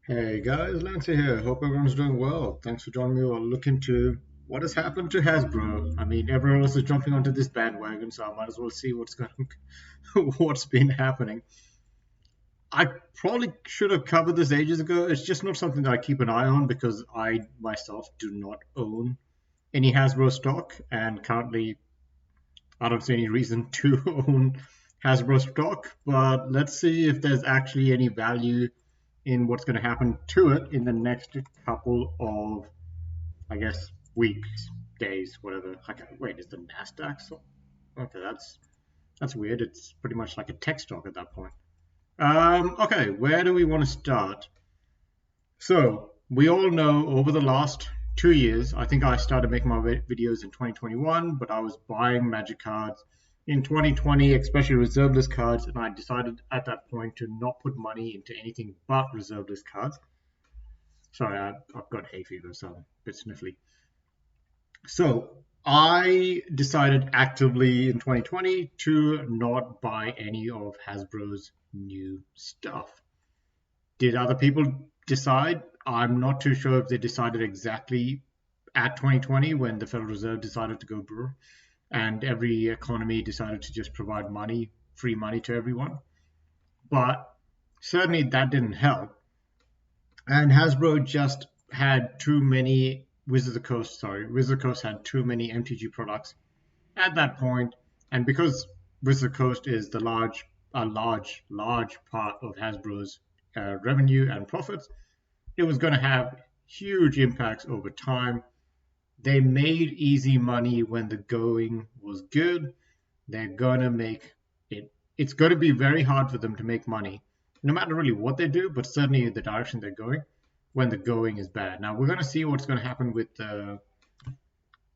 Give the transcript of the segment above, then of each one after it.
Hey guys, Lancy here. Hope everyone's doing well. Thanks for joining me. We'll look into what has happened to Hasbro. I mean, everyone else is jumping onto this bandwagon, so I might as well see what's been happening. I probably should have covered this ages ago. It's just not something that I keep an eye on because I myself do not own any Hasbro stock, and currently I don't see any reason to own Hasbro stock. But let's see if there's actually any value in what's going to happen to it in the next couple of, I guess, weeks, days, whatever. Okay, wait, is the Nasdaq? Okay, that's weird. It's pretty much like a tech stock at that point. Okay, where do we want to start? So we all know over the last 2 years, I think I started making my videos in 2021, but I was buying Magic cards in 2020, especially reserve list cards, and I decided at that point to not put money into anything but reserve list cards. Sorry, I've got hay fever, so I'm a bit sniffly. So I decided actively in 2020 to not buy any of Hasbro's new stuff. Did other people decide? I'm not too sure if they decided exactly at 2020 when the Federal Reserve decided to go brr and every economy decided to just provide money, free money to everyone. But certainly that didn't help. And Hasbro just had too many Wizard of the Coast had too many MTG products at that point, and because Wizard of the Coast is large part of Hasbro's revenue and profits, it was going to have huge impacts over time. They made easy money when the going was good. They're going to make it. It's going to be very hard for them to make money, no matter really what they do, but certainly the direction they're going when the going is bad. Now we're going to see what's going to happen with the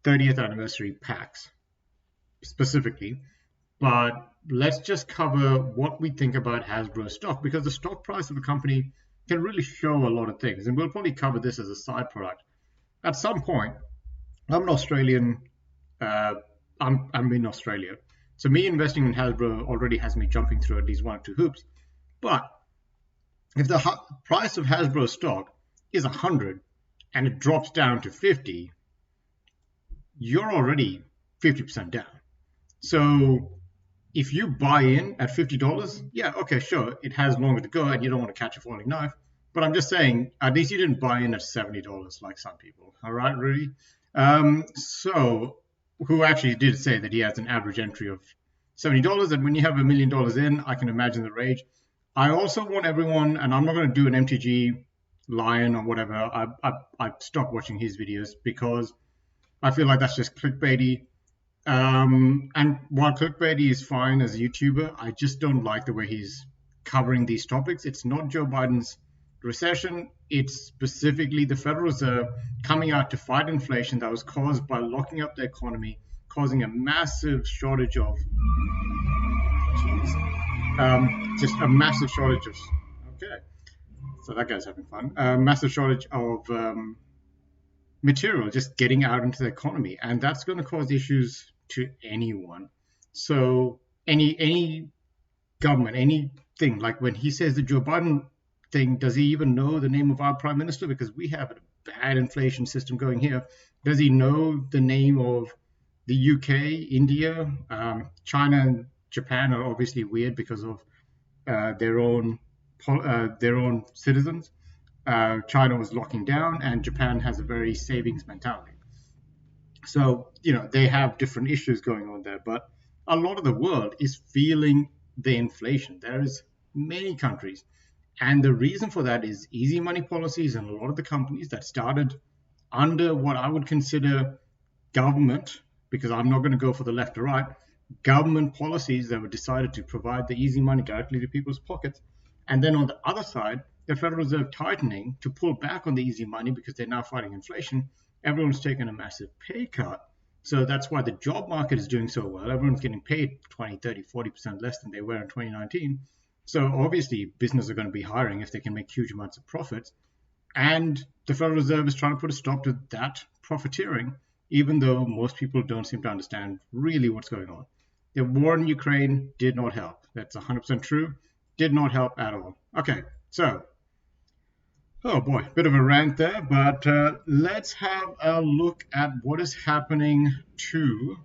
30th anniversary packs specifically, but let's just cover what we think about Hasbro stock because the stock price of the company can really show a lot of things, and we'll probably cover this as a side product at some point. I'm an Australian. Uh, I'm in Australia, so me investing in Hasbro already has me jumping through at least one or two hoops. But if the price of Hasbro stock is 100 and it drops down to 50, you're already 50% down. So if you buy in at $50, yeah, okay, sure, it has longer to go and you don't want to catch a falling knife. But I'm just saying, at least you didn't buy in at $70 like some people. All right, Rudy? So, who actually did say that he has an average entry of $70. And when you have $1 million in, I can imagine the rage. I also want everyone, and I'm not going to do an MTG Lion or whatever. I stopped watching his videos because I feel like that's just clickbaity. And while clickbaity is fine as a YouTuber, I just don't like the way he's covering these topics. It's not Joe Biden's recession, it's specifically the Federal Reserve coming out to fight inflation that was caused by locking up the economy, causing a massive shortage of, just a massive shortage of, okay, so that guy's having fun, a massive shortage of material just getting out into the economy, and that's going to cause issues to anyone. So any government, anything like when he says the Joe Biden thing, does he even know the name of our prime minister? Because we have a bad inflation system going here. Does he know the name of the UK, India, China, and Japan are obviously weird because of their own citizens. China was locking down, and Japan has a very savings mentality. So, they have different issues going on there, but a lot of the world is feeling the inflation. There is many countries. And the reason for that is easy money policies and a lot of the companies that started under what I would consider government, because I'm not going to go for the left or right, government policies that were decided to provide the easy money directly to people's pockets. And then on the other side, the Federal Reserve tightening to pull back on the easy money because they're now fighting inflation. Everyone's taken a massive pay cut. So that's why the job market is doing so well. Everyone's getting paid 20, 30, 40% less than they were in 2019. So obviously businesses are going to be hiring if they can make huge amounts of profits. And the Federal Reserve is trying to put a stop to that profiteering, even though most people don't seem to understand really what's going on. The war in Ukraine did not help. That's 100% true. Did not help at all. Okay, so Oh boy, bit of a rant there, but let's have a look at what is happening to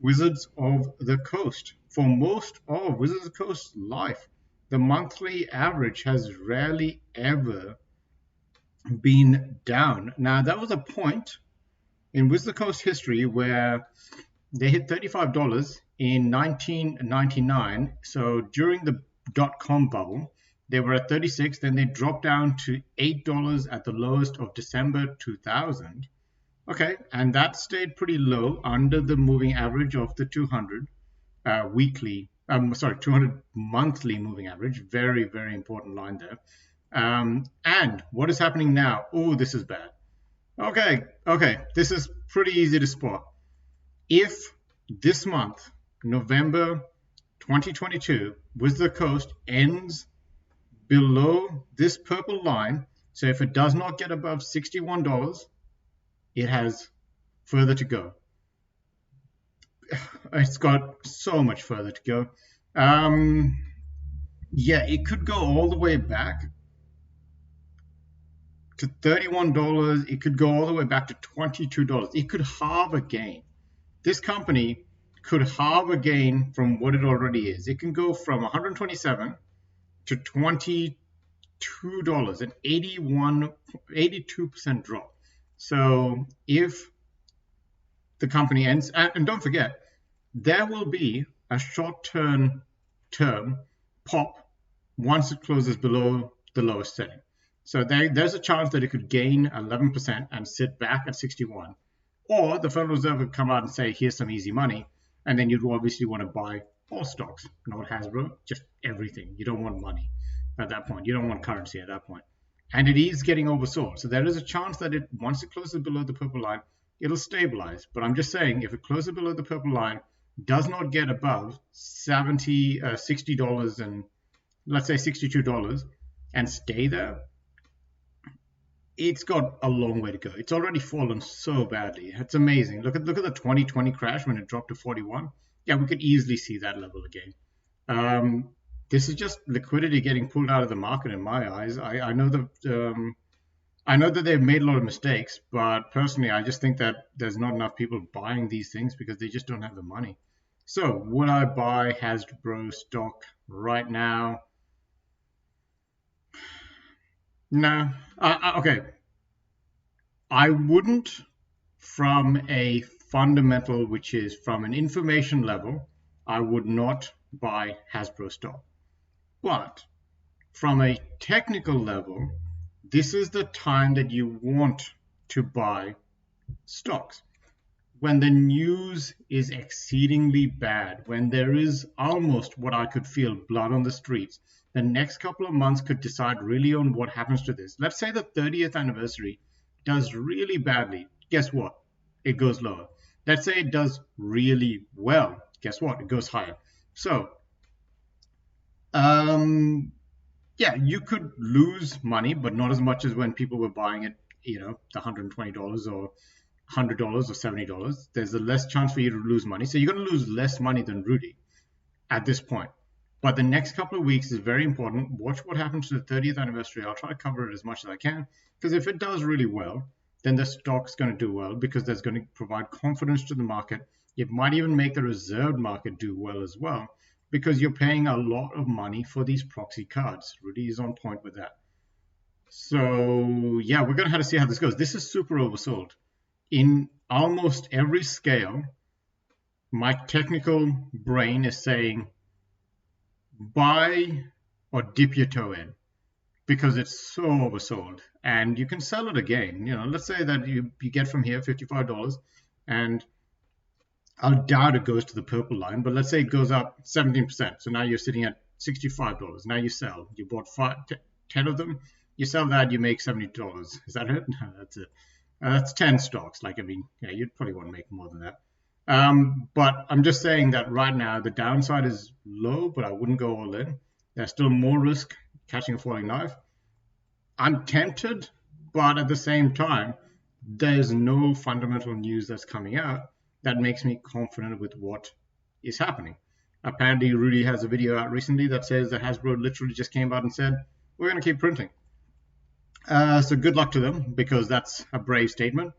Wizards of the Coast. For most of Wizards of the Coast life, the monthly average has rarely ever been down. Now, that was a point in Wizards of the Coast history where they hit $35 in 1999. So during the dot-com bubble, they were at 36, then they dropped down to $8 at the lowest of December 2000. Okay, and that stayed pretty low under the moving average of the 200 weekly, 200 monthly moving average. Very, very important line there. And what is happening now? Oh, this is bad. Okay, this is pretty easy to spot. If this month, November 2022, Wizards of the Coast ends below this purple line, so if it does not get above $61, it has further to go. It's got so much further to go. Yeah, it could go all the way back to $31. It could go all the way back to $22. It could halve a gain. This company could halve a gain from what it already is. It can go from 127 to $22, an 82% drop. So if the company ends, and don't forget, there will be a short-term pop once it closes below the lowest setting. So there's a chance that it could gain 11% and sit back at 61. Or the Federal Reserve would come out and say, here's some easy money. And then you'd obviously want to buy all stocks, not Hasbro, just everything. You don't want money at that point. You don't want currency at that point. And it is getting oversold. So there is a chance that once it closes below the purple line, it'll stabilize. But I'm just saying, if it closes below the purple line, does not get above $60 and let's say $62 and stay there, it's got a long way to go. It's already fallen so badly. It's amazing. Look at the 2020 crash when it dropped to 41. Yeah, we could easily see that level again. This is just liquidity getting pulled out of the market in my eyes. I know that they've made a lot of mistakes, but personally, I just think that there's not enough people buying these things because they just don't have the money. So, would I buy Hasbro stock right now? No. Okay. I wouldn't from a fundamental, which is from an information level, I would not buy Hasbro stock. But from a technical level, this is the time that you want to buy stocks. When the news is exceedingly bad, when there is almost what I could feel blood on the streets, the next couple of months could decide really on what happens to this. Let's say the 30th anniversary does really badly. Guess what? It goes lower. Let's say it does really well. Guess what? It goes higher. So, yeah, you could lose money, but not as much as when people were buying it, the $120 or $100 or $70. There's a less chance for you to lose money. So you're going to lose less money than Rudy at this point. But the next couple of weeks is very important. Watch what happens to the 30th anniversary. I'll try to cover it as much as I can, because if it does really well, then the stock's going to do well because that's going to provide confidence to the market. It might even make the reserved market do well as well, because you're paying a lot of money for these proxy cards. Rudy is on point with that. So yeah, we're going to have to see how this goes. This is super oversold. In almost every scale, my technical brain is saying buy or dip your toe in because it's so oversold and you can sell it again. Let's say that you get from here $55 and I doubt it goes to the purple line, but let's say it goes up 17%. So now you're sitting at $65. Now you sell. You bought 10 of them. You sell that, you make $70. Is that it? No, that's it. That's 10 stocks. You'd probably want to make more than that. But I'm just saying that right now the downside is low, but I wouldn't go all in. There's still more risk catching a falling knife. I'm tempted, but at the same time, there's no fundamental news that's coming out that makes me confident with what is happening. Apparently, Rudy has a video out recently that says that Hasbro literally just came out and said, we're going to keep printing. So good luck to them, because that's a brave statement.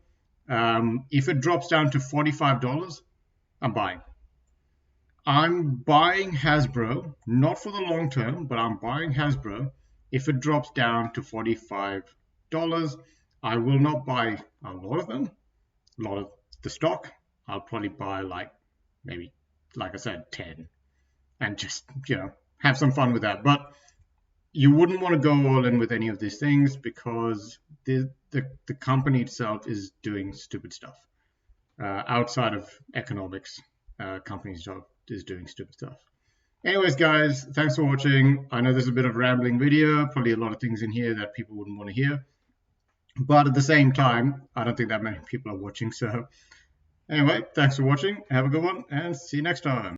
If it drops down to $45, I'm buying. I'm buying Hasbro, not for the long term, but I'm buying Hasbro. If it drops down to $45, I will not buy a lot of them, a lot of the stock. I'll probably buy like maybe, like I said, 10, and just, have some fun with that. But you wouldn't want to go all in with any of these things, because the company itself is doing stupid stuff. Outside of economics, companies job is doing stupid stuff. Anyways, guys, thanks for watching. I know there's a bit of a rambling video, probably a lot of things in here that people wouldn't want to hear. But at the same time, I don't think that many people are watching. So anyway, thanks for watching. Have a good one, and see you next time.